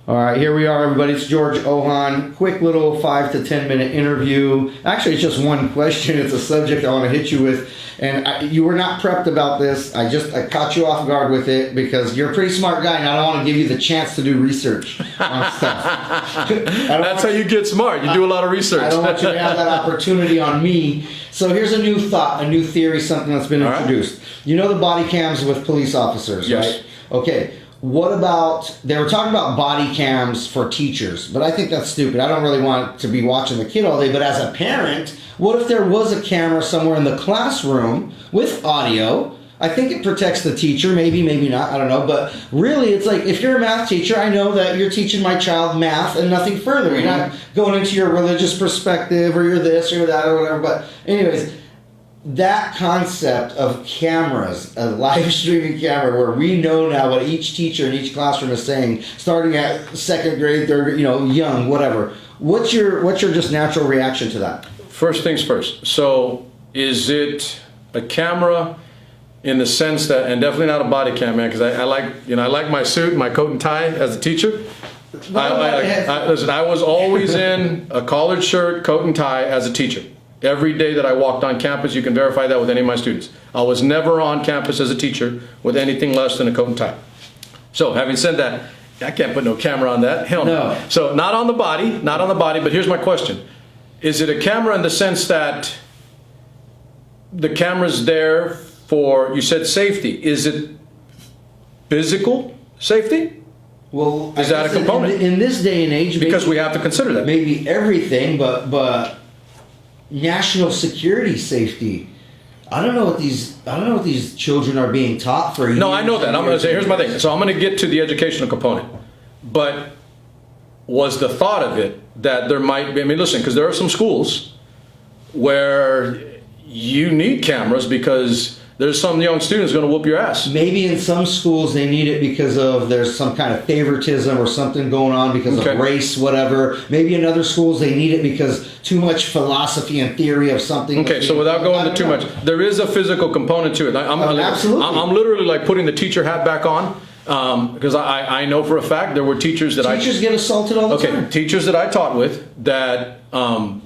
All right, here we are, everybody. It's George Ohan. Quick little 5 to 10 minute interview. Actually, it's just one question. It's a subject I want to hit you with. And you were not prepped about this. I caught you off guard with it because you're a pretty smart guy, and I don't want to give you the chance to do research on stuff. That's how you get smart. You do a lot of research. I don't want you to have that opportunity on me. So here's a new thought, a new theory, something that's been introduced. Right. You know the body cams with police officers, yes. right? Okay. What about, they were talking about body cams for teachers, but I think that's stupid. I don't really want to be watching the kid all day, but as a parent, what if there was a camera somewhere in the classroom with audio? I think it protects the teacher, maybe not, I don't know, but really it's like, if you're a math teacher, I know that you're teaching my child math and nothing further. You're not going into your religious perspective or you're this or that or whatever, but anyways, that concept of cameras, a live streaming camera, where we know now what each teacher in each classroom is saying, starting at second grade, third, young, whatever. What's your just natural reaction to that? First things first. So, is it a camera in the sense that, and definitely not a body cam, man, because I like my suit, my coat and tie as a teacher. Listen, I was always in a collared shirt, coat and tie as a teacher. Every day that I walked on campus, you can verify that with any of my students. I was never on campus as a teacher with anything less than a coat and tie. So having said that, I can't put no camera on that. Hell no. So not on the body, but here's my question. Is it a camera in the sense that the camera's there for, you said safety. Is it physical safety? Well, is that a component? In this day and age, because we have to consider that. Maybe everything, but national security safety. I don't know what these children are being taught for. No, I know that. I'm going to say, here's my thing. So I'm going to get to the educational component. But was the thought of it that there might be, listen, because there are some schools where you need cameras because there's some young students going to whoop your ass. Maybe in some schools they need it because of there's some kind of favoritism or something going on because of race, whatever. Maybe in other schools they need it because too much philosophy and theory of something. Okay, so without going into too much, there is a physical component to it. Absolutely. I'm literally like putting the teacher hat back on because I know for a fact there were teachers that Teachers get assaulted all the time. Okay, teachers that I taught with that, got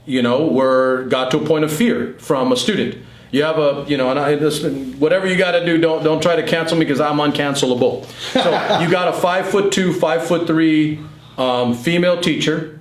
to a point of fear from a student. You have whatever you got to do, don't try to cancel me because I'm uncancelable. So you got a 5'2", 5'3" female teacher,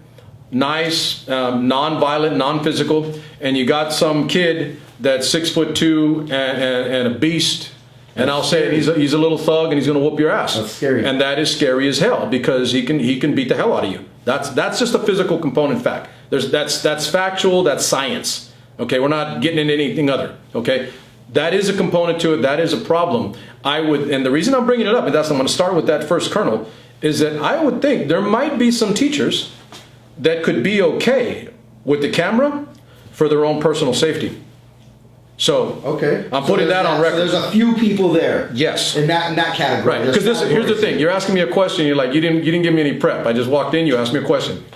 nice, non-violent, non-physical, and you got some kid that's 6'2" and a beast. And I'll say he's a little thug and he's going to whoop your ass. That's scary. And that is scary as hell because he can beat the hell out of you. That's just a physical component fact. That's factual. That's science. Okay, we're not getting into anything other. Okay, that is a component to it. That is a problem. And the reason I'm bringing it up, and I'm going to start with that first kernel, is that I would think there might be some teachers that could be okay with the camera for their own personal safety. So I'm putting that on record. So there's a few people there. Yes. In that category. Right. Because here's the thing. You're asking me a question. You're like, you didn't give me any prep. I just walked in. You asked me a question.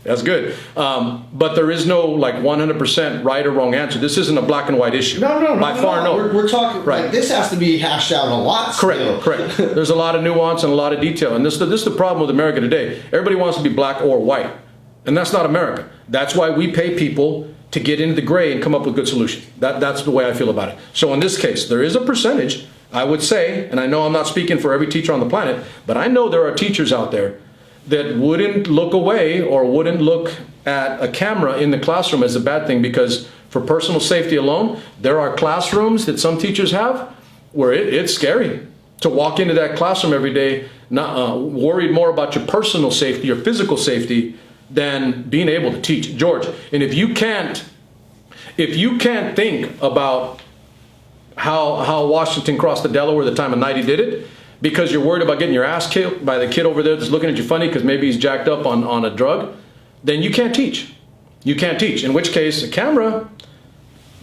That's good. But there is no 100% right or wrong answer. This isn't a black and white issue. No. By far, no. We're talking, right. This has to be hashed out a lot still. Correct. There's a lot of nuance and a lot of detail. And this is the problem with America today. Everybody wants to be black or white. And that's not America. That's why we pay people to get into the gray and come up with good solutions. That's the way I feel about it. So in this case, there is a percentage, I would say, and I know I'm not speaking for every teacher on the planet, but I know there are teachers out there that wouldn't look away or wouldn't look at a camera in the classroom as a bad thing because for personal safety alone, there are classrooms that some teachers have where it's scary to walk into that classroom every day, not worried more about your personal safety or physical safety than being able to teach. George, and if you can't think about how Washington crossed the Delaware the time of night he did it, because you're worried about getting your ass kicked by the kid over there that's looking at you funny because maybe he's jacked up on a drug, then you can't teach. You can't teach. In which case, a camera,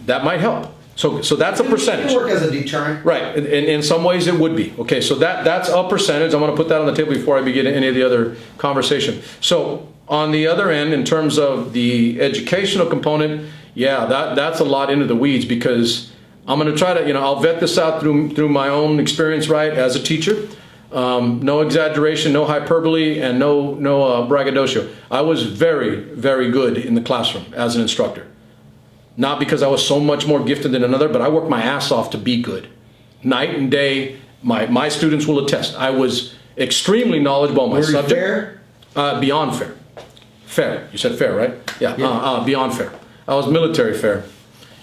that might help. So that's a percentage. It work as a deterrent. Right. In some ways it would be. Okay, so that's a percentage. I'm going to put that on the table before I begin any of the other conversation. So on the other end, in terms of the educational component, yeah, that's a lot into the weeds because I'm going to try to, I'll vet this out through my own experience, right, as a teacher. No exaggeration, no hyperbole, and no braggadocio. I was very, very good in the classroom as an instructor. Not because I was so much more gifted than another, but I worked my ass off to be good. Night and day, my students will attest. I was extremely knowledgeable on my subject. Fair? Beyond fair. Fair. You said fair, right? Yeah. Beyond fair. I was military fair.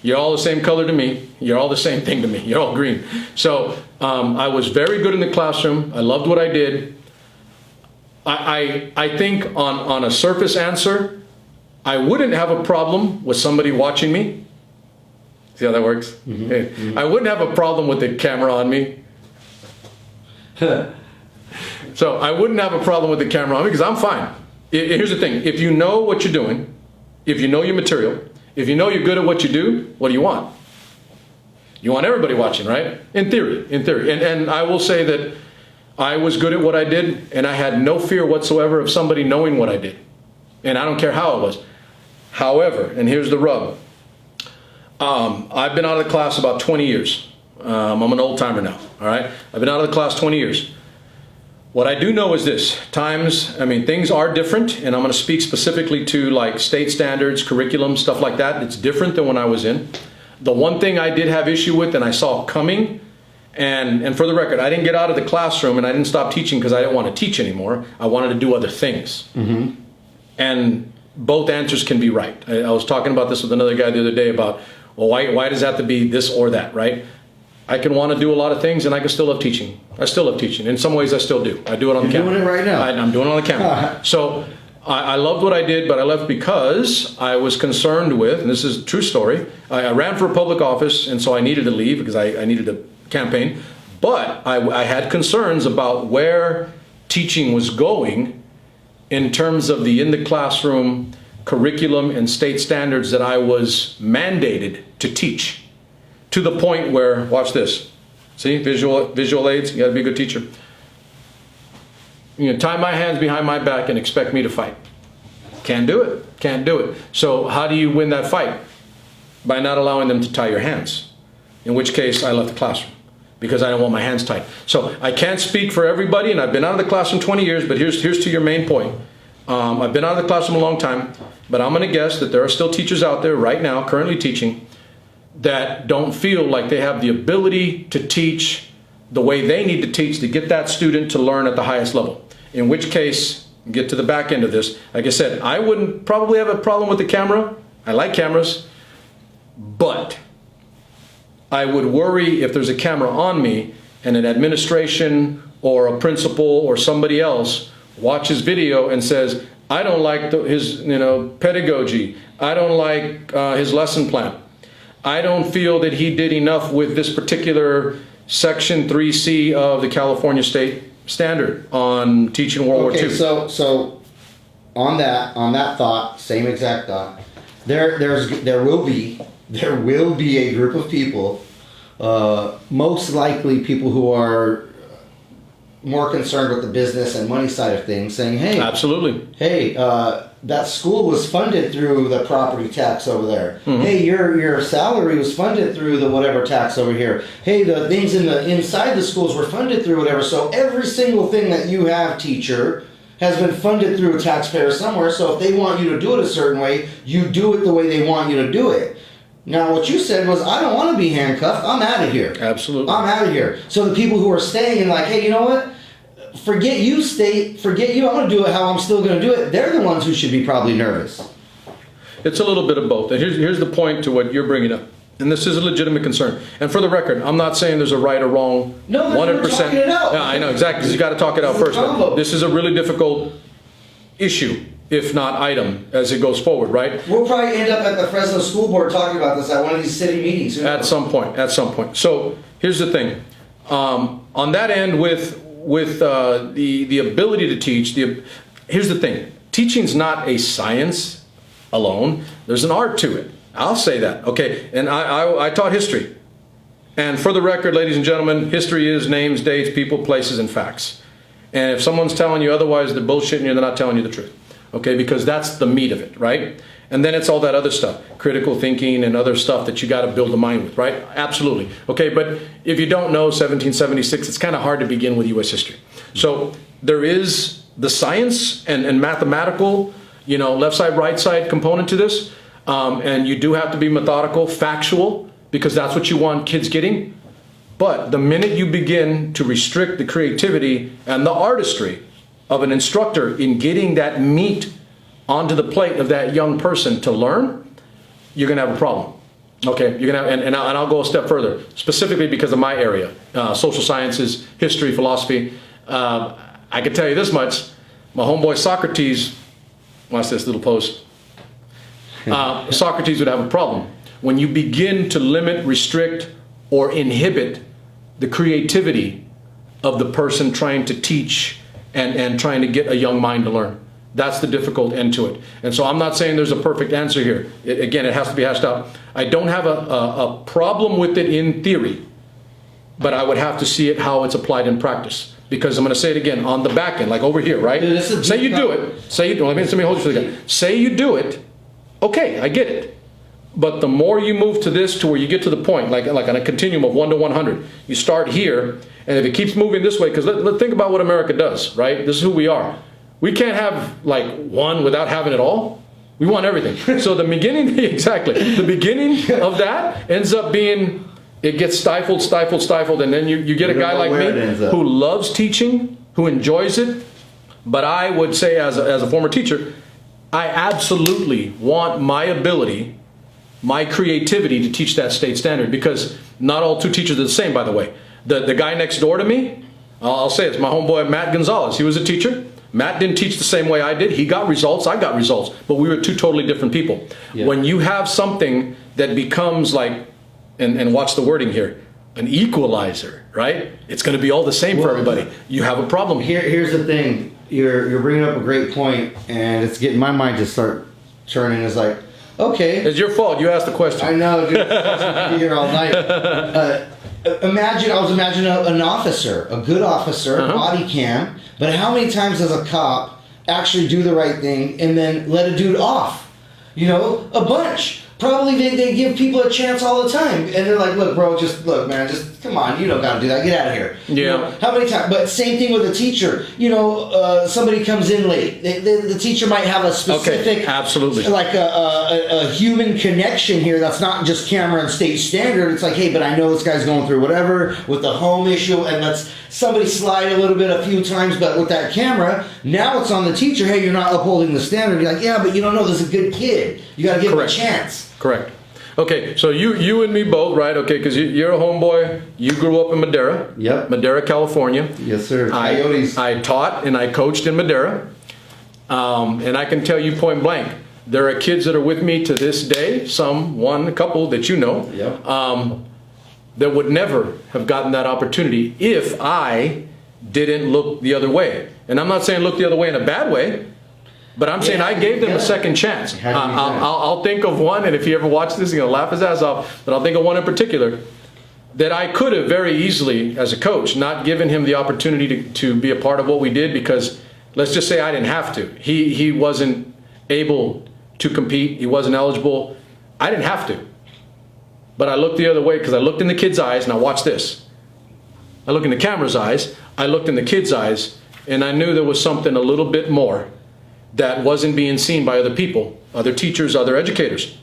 You're all the same color to me. You're all the same thing to me. You're all green. So I was very good in the classroom. I loved what I did. I think on a surface answer, I wouldn't have a problem with somebody watching me. See how that works? Mm-hmm. Hey, mm-hmm. I wouldn't have a problem with the camera on me. So I wouldn't have a problem with the camera on me because I'm fine. Here's the thing. If you know what you're doing, if you know your material, if you know you're good at what you do, what do you want? You want everybody watching, right? In theory. And I will say that I was good at what I did, and I had no fear whatsoever of somebody knowing what I did. And I don't care how it was. However, and here's the rub. I've been out of the class about 20 years. I'm an old timer now, all right? I've been out of the class 20 years. What I do know is this. Things are different, and I'm going to speak specifically to like state standards, curriculum, stuff like that. It's different than when I was in. The one thing I did have issue with and I saw coming, and for the record, I didn't get out of the classroom and I didn't stop teaching because I didn't want to teach anymore. I wanted to do other things. Mm-hmm. And both answers can be right. I was talking about this with another guy the other day about, well, why does it have to be this or that, right? I can want to do a lot of things and I can still love teaching. I still love teaching. In some ways I still do. I do it on the camera. You're doing it right now. I'm doing it on the camera. So I loved what I did, but I left because I was concerned with, and this is a true story, I ran for a public office, and so I needed to leave because I needed to campaign. But I had concerns about where teaching was going in terms of the in the classroom curriculum and state standards that I was mandated to teach. To the point where, watch this, see, visual aids, you gotta be a good teacher. You know, tie my hands behind my back and expect me to fight. Can't do it. So how do you win that fight? By not allowing them to tie your hands. In which case, I left the classroom because I don't want my hands tied. So I can't speak for everybody, and I've been out of the classroom 20 years, but here's to your main point. I've been out of the classroom a long time, but I'm gonna guess that there are still teachers out there right now, currently teaching, that don't feel like they have the ability to teach the way they need to teach to get that student to learn at the highest level. In which case, get to the back end of this, like I said, I wouldn't probably have a problem with the camera. I like cameras, but I would worry if there's a camera on me and an administration or a principal or somebody else watches video and says, I don't like his pedagogy. I don't like his lesson plan. I don't feel that he did enough with this particular section 3C of the California State Standard on teaching World War II. So on that thought, same exact thought, there will be a group of people, most likely people who are more concerned with the business and money side of things, saying, hey, absolutely, hey, that school was funded through the property tax over there. Mm-hmm. Hey, your salary was funded through the whatever tax over here. Hey, the things inside the schools were funded through whatever. So every single thing that you have, teacher, has been funded through a taxpayer somewhere. So if they want you to do it a certain way, you do it the way they want you to do it. Now, what you said was, I don't want to be handcuffed. I'm out of here. Absolutely. I'm out of here. So the people who are staying and like, hey, you know what? Forget you, state. Forget you. I'm going to do it how I'm still going to do it. They're the ones who should be probably nervous. It's a little bit of both. And here's the point to what you're bringing up. And this is a legitimate concern. And for the record, I'm not saying there's a right or wrong. No, 100%. We're talking it out. Yeah, I know, exactly. Because you got to talk it out first. But this is a really difficult issue, if not item, as it goes forward, right? We'll probably end up at the Fresno School Board talking about this at one of these city meetings. At some point. So here's the thing. On that end, with the ability to teach, here's the thing. Teaching's not a science alone. There's an art to it. I'll say that. Okay. And I taught history. And for the record, ladies and gentlemen, history is names, dates, people, places, and facts. And if someone's telling you otherwise, they're bullshitting you, they're not telling you the truth. Okay, because that's the meat of it, right? And then it's all that other stuff, critical thinking and other stuff that you got to build a mind with, right? Absolutely. Okay, but if you don't know 1776, it's kind of hard to begin with U.S. history. So there is the science and mathematical, left side, right side component to this. And you do have to be methodical, factual, because that's what you want kids getting. But the minute you begin to restrict the creativity and the artistry of an instructor in getting that meat onto the plate of that young person to learn, you're going to have a problem. Okay, you're going to have, and I'll go a step further, specifically because of my area, social sciences, history, philosophy. I can tell you this much: my homeboy Socrates, watch this little post. Socrates would have a problem when you begin to limit, restrict, or inhibit the creativity of the person trying to teach and trying to get a young mind to learn. That's the difficult end to it. And so I'm not saying there's a perfect answer here. Again, it has to be hashed out. I don't have a problem with it in theory, but I would have to see it how it's applied in practice. Because I'm going to say it again, on the back end, like over here, right? Say you do it. Let me hold you for the guy. Say you do it. Okay, I get it. But the more you move to this, to where you get to the point, like on a continuum of 1 to 100, you start here, and if it keeps moving this way, because let's think about what America does, right? This is who we are. We can't have like one without having it all. We want everything. So the beginning, exactly, the beginning of that ends up being, it gets stifled, and then you get a guy like me who loves teaching, who enjoys it. But I would say, as a former teacher, I absolutely want my ability, my creativity to teach that state standard, because not all two teachers are the same, by the way. The guy next door to me, I'll say it's my homeboy Matt Gonzalez. He was a teacher. Matt didn't teach the same way I did. He got results, I got results, but we were two totally different people. Yeah. When you have something that becomes like, and watch the wording here, an equalizer, right? It's going to be all the same for everybody. You have a problem. Here's the thing. You're bringing up a great point, and it's getting my mind to start churning. It's like, okay. It's your fault. You asked the question. I know, dude. I'll be here all night. I was imagining an officer, a good officer, body cam, but how many times does a cop actually do the right thing and then let a dude off? A bunch. Probably they give people a chance all the time, and they're like, "Look, bro, just come on, you don't got to do that. Get out of here." Yeah. How many times? But same thing with a teacher. Somebody comes in late. The teacher might have a specific, absolutely, like a human connection here. That's not just camera and state standard. It's like, hey, but I know this guy's going through whatever with the home issue, and let's somebody slide a little bit a few times. But with that camera, now it's on the teacher. Hey, you're not upholding the standard. You're like, yeah, but you don't know this is a good kid. You got to give him a chance. Correct. Okay, so you and me both, right? Okay, because you're a homeboy. You grew up in Madera. Yep. Madera, California. Yes, sir. Coyotes. I taught and I coached in Madera. And I can tell you point blank, there are kids that are with me to this day, a couple that you know, yep. That would never have gotten that opportunity if I didn't look the other way. And I'm not saying look the other way in a bad way. But I'm saying I gave them a second chance. I'll think of one, and if he ever watches this, he's going to laugh his ass off, but I'll think of one in particular that I could have very easily, as a coach, not given him the opportunity to be a part of what we did, because let's just say I didn't have to. He wasn't able to compete. He wasn't eligible. I didn't have to. But I looked the other way because I looked in the kid's eyes. Now watch this. I looked in the camera's eyes. I looked in the kid's eyes, and I knew there was something a little bit more that wasn't being seen by other people, other teachers, other educators.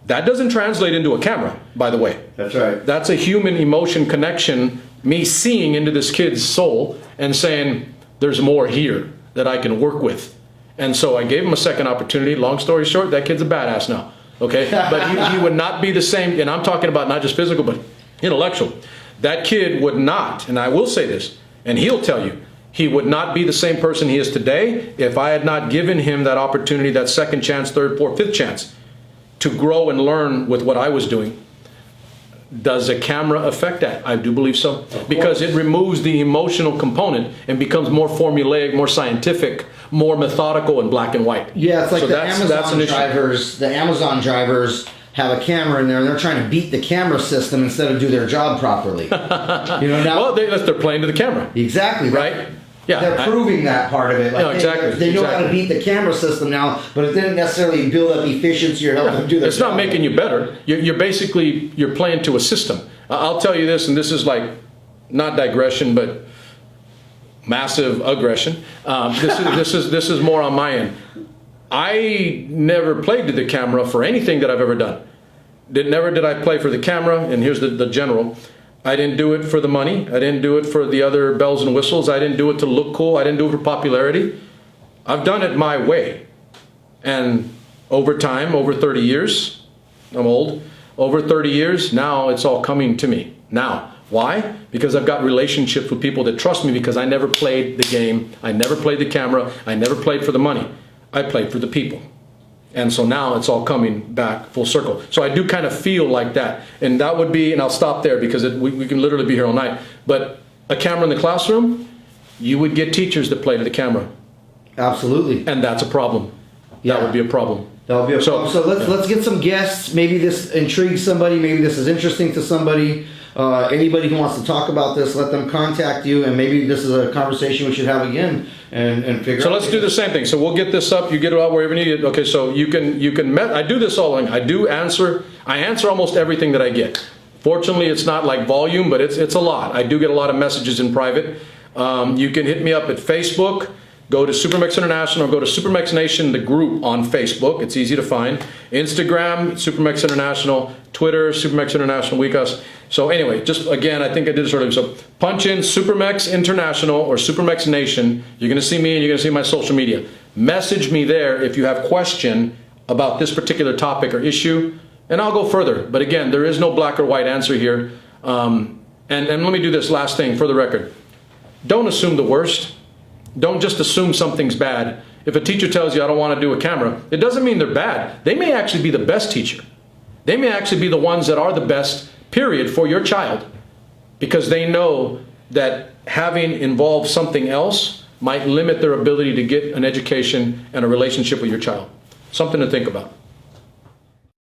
That doesn't translate into a camera, by the way. That's right. That's a human emotion connection, me seeing into this kid's soul and saying, there's more here that I can work with. And so I gave him a second opportunity. Long story short, that kid's a badass now. Okay? But he would not be the same, and I'm talking about not just physical, but intellectual. That kid would not, and I will say this, and he'll tell you, he would not be the same person he is today if I had not given him that opportunity, that second chance, third, fourth, fifth chance to grow and learn with what I was doing. Does a camera affect that? I do believe so. Because it removes the emotional component and becomes more formulaic, more scientific, more methodical and black and white. Yeah, it's like the Amazon drivers. The Amazon drivers have a camera in there, and they're trying to beat the camera system instead of do their job properly. Well, they're playing to the camera. Exactly. Right? Yeah. They're proving that part of it. Like exactly. They know how to beat the camera system now, but it didn't necessarily build up efficiency or help them do their job. It's not making you better. You're basically playing to a system. I'll tell you this, and this is like not digression, but massive aggression. This is more on my end. I never played to the camera for anything that I've ever done. Never did I play for the camera, and here's the general. I didn't do it for the money. I didn't do it for the other bells and whistles. I didn't do it to look cool. I didn't do it for popularity. I've done it my way. And over time, over 30 years, I'm old, over 30 years, now it's all coming to me. Now, why? Because I've got relationships with people that trust me because I never played the game. I never played the camera. I never played for the money. I played for the people. And so now it's all coming back full circle. So I do kind of feel like that. And that would be, and I'll stop there because we can literally be here all night. But a camera in the classroom, you would get teachers that play to the camera. Absolutely. And that's a problem. Yeah. That would be a problem. That would be a problem. So let's get some guests. Maybe this intrigues somebody. Maybe this is interesting to somebody. Anybody who wants to talk about this, let them contact you, and maybe this is a conversation we should have again and figure out. So let's do the same thing. So we'll get this up. You get it out wherever you need it. Okay. So you can. I do this all. I answer almost everything that I get. Fortunately, it's not like volume, but it's a lot. I do get a lot of messages in private. You can hit me up at Facebook. Go to Supermex International, or go to Supermex Nation, the group on Facebook. It's easy to find. Instagram, Supermex International. Twitter, Supermex International Weekos. So anyway, just again, I think I did this earlier. So punch in Supermex International or Supermex Nation. You're going to see me and you're going to see my social media. Message me there if you have question about this particular topic or issue, and I'll go further. But again, there is no black or white answer here. And let me do this last thing for the record. Don't assume the worst. Don't just assume something's bad. If a teacher tells you I don't want to do a camera, it doesn't mean they're bad. They may actually be the best teacher. They may actually be the ones that are the best, period, for your child, because they know that having involved something else might limit their ability to get an education and a relationship with your child. Something to think about.